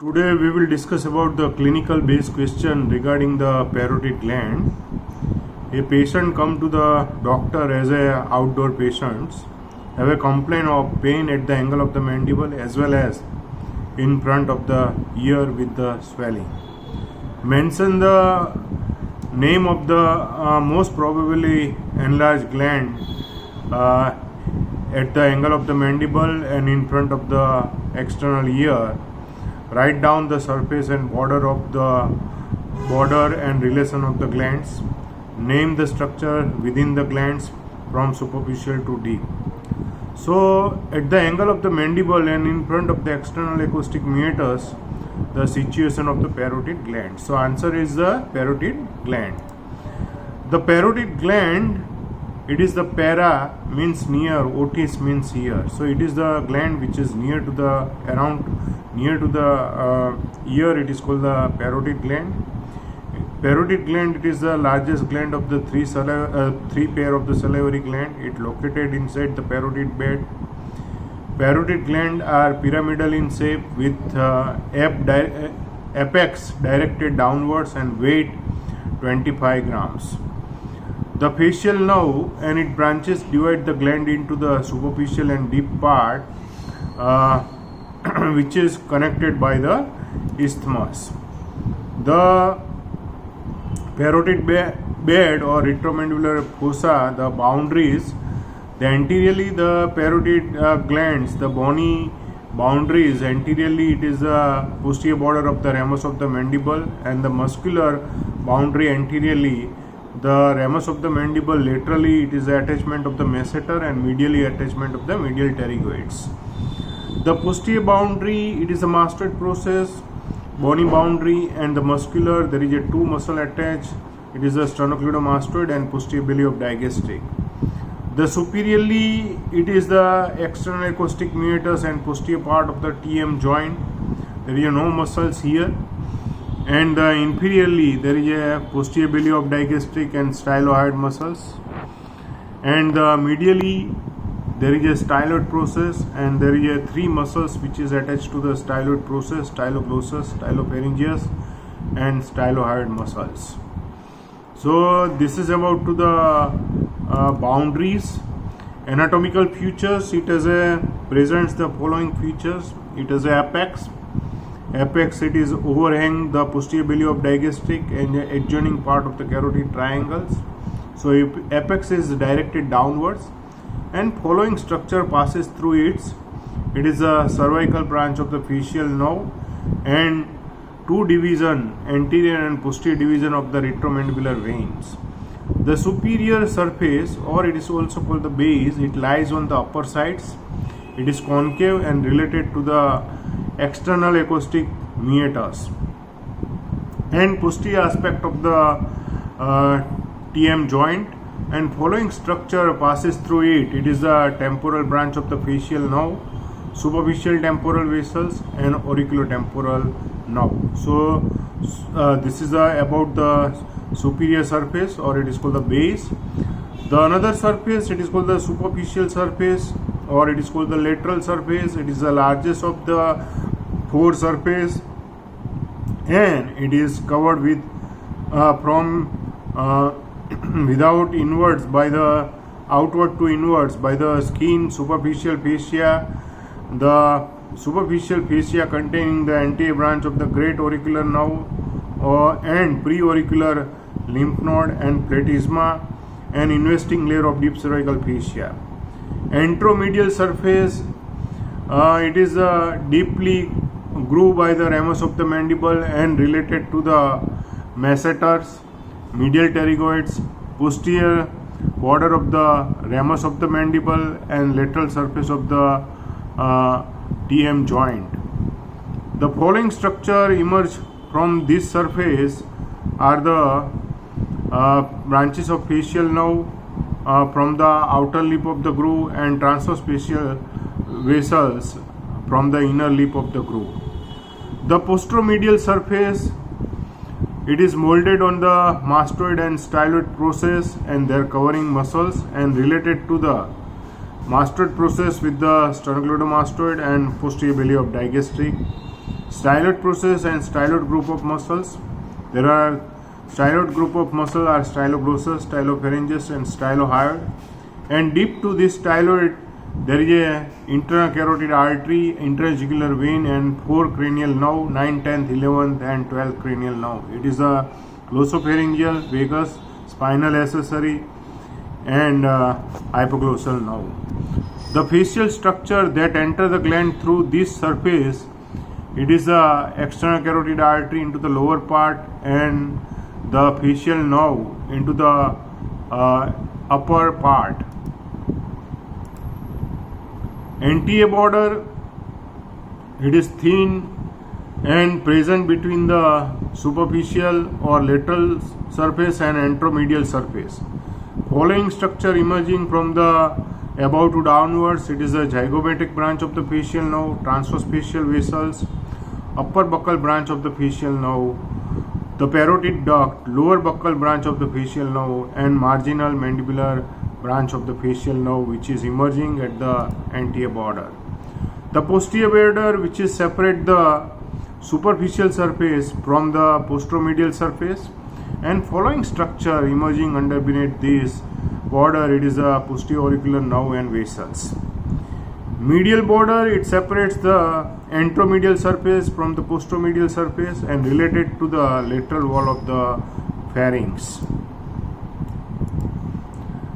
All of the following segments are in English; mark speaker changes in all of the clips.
Speaker 1: Today we will discuss about the clinical based question regarding the parotid gland. A patient come to the doctor as a outdoor patients have a complaint of pain at the angle of the mandible as well as in front of the ear with the swelling. Mention the name of the most probably enlarged gland at the angle of the mandible and in front of the external ear. Write down the surface and border and relation of the glands. Name the structure within the glands from superficial to deep. So at the angle of the mandible and in front of the external acoustic meatus, the situation of the parotid gland. So answer is the parotid gland. The parotid gland, it is the para means near, otis means ear. So it is the gland which is near to the ear. It is called the parotid gland. Parotid gland, it is the largest gland of the three pair of the salivary gland. It located inside the parotid bed. Parotid gland are pyramidal in shape with apex directed downwards and weight 25 grams. The facial nerve and its branches divide the gland into the superficial and deep part, which is connected by the isthmus. The parotid bed or retromandibular fossa, the boundaries, the anteriorly the parotid glands, the bony boundaries, anteriorly it is the posterior border of the ramus of the mandible, and the muscular boundary anteriorly the ramus of the mandible, laterally it is the attachment of the masseter and medially attachment of the medial pterygoids. The posterior boundary, it is a mastoid process, bony boundary and the muscular, there is a two muscle attached, it is the sternocleidomastoid and posterior belly of digastric. The superiorly, it is the external acoustic meatus and posterior part of the TM joint, there is no muscles here. And inferiorly there is a posterior belly of digastric and styloid muscles, and medially there is a styloid process and there is a three muscles which is attached to the styloid process: styloglossus, stylopharyngeus and styloid muscles. So this is about to the boundaries. Anatomical features, it has presents the following features. It has a apex, it is overhang the posterior belly of digastric and the adjoining part of the carotid triangles. So if apex is directed downwards and following structure passes through it is a cervical branch of the facial nerve and two division, anterior and posterior division of the retromandibular veins. The superior surface, or it is also called the base, it lies on the upper sides. It is concave and related to the external acoustic meatus, and posterior aspect of the TM joint, and following structure passes through it is the temporal branch of the facial nerve, superficial temporal vessels and auriculotemporal nerve. So this is about the superior surface, or it is called the base. The another surface, it is called the superficial surface, or it is called the lateral surface. It is the largest of the four surface and it is covered with without inwards by the outward to inwards by the skin, superficial fascia. The superficial fascia containing the anterior branch of the great auricular nerve and preauricular lymph node and platysma and investing layer of deep cervical fascia. Anteromedial surface, it is deeply grooved by the ramus of the mandible and related to the masseters, medial pterygoids, posterior border of the ramus of the mandible and lateral surface of the TM joint. The following structure emerge from this surface are the branches of facial nerve from the outer lip of the groove and transverse facial vessels from the inner lip of the groove. The posteromedial surface, it is molded on the mastoid and styloid process and their covering muscles and related to the mastoid process with the sternocleidomastoid and posterior belly of digastric. styloid process and styloid group of muscles. There are styloid group of muscle are styloglossus, stylopharyngeus and stylohyoid. And deep to this styloid there is a internal carotid artery, interjugular vein and 4 cranial nerve, 9th, 10th, 11th and 12th cranial nerve. It is a glossopharyngeal, vagus, spinal accessory and hypoglossal nerve. The facial structure that enter the gland through this surface, it is the external carotid artery into the lower part and the facial nerve into the upper part. Anterior border, it is thin and present between the superficial or lateral surface and anteromedial surface. Following structure emerging from the above to downwards, it is a zygomatic branch of the facial nerve, transverse facial vessels, upper buccal branch of the facial nerve, the parotid duct, lower buccal branch of the facial nerve and marginal mandibular branch of the facial nerve which is emerging at the anterior border. The posterior border, which is separate the superficial surface from the posteromedial surface, and following structure emerging underneath this border, it is a posterior auricular nerve and vessels. Medial border, it separates the anteromedial surface from the posteromedial surface and related to the lateral wall of the pharynx.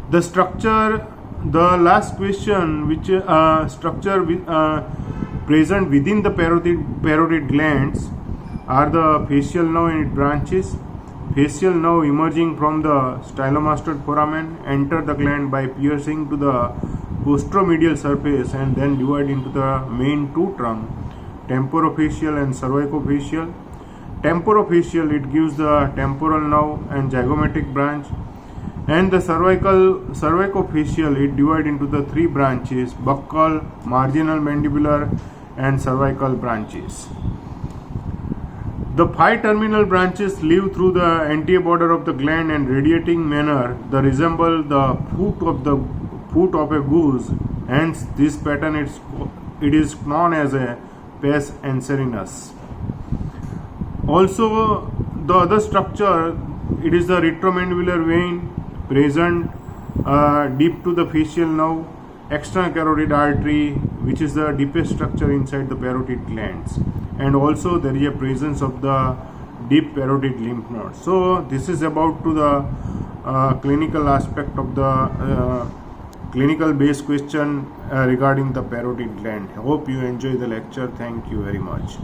Speaker 1: The structure, the last question, which structure present within the parotid glands are the facial nerve and its branches. Facial nerve emerging from the stylomastoid foramen enter the gland by piercing to the posteromedial surface and then divide into the main two trunks, temporofacial and cervicofacial. Temporofacial, it gives the temporal nerve and zygomatic branch, and the cervicofacial, it divides into the three branches, buccal, marginal mandibular and cervical branches. The 5 terminal branches leave through the anterior border of the gland and radiating manner that resemble the foot of a goose. Hence, this pattern it is known as a pes anserinus. Also, the other structure, it is the retromandibular vein present deep to the facial nerve, external carotid artery, which is the deepest structure inside the parotid glands, and also there is a presence of the deep parotid lymph nodes. So this is about to the clinical aspect of the clinical based question regarding the parotid gland. I hope you enjoy the lecture. Thank you very much.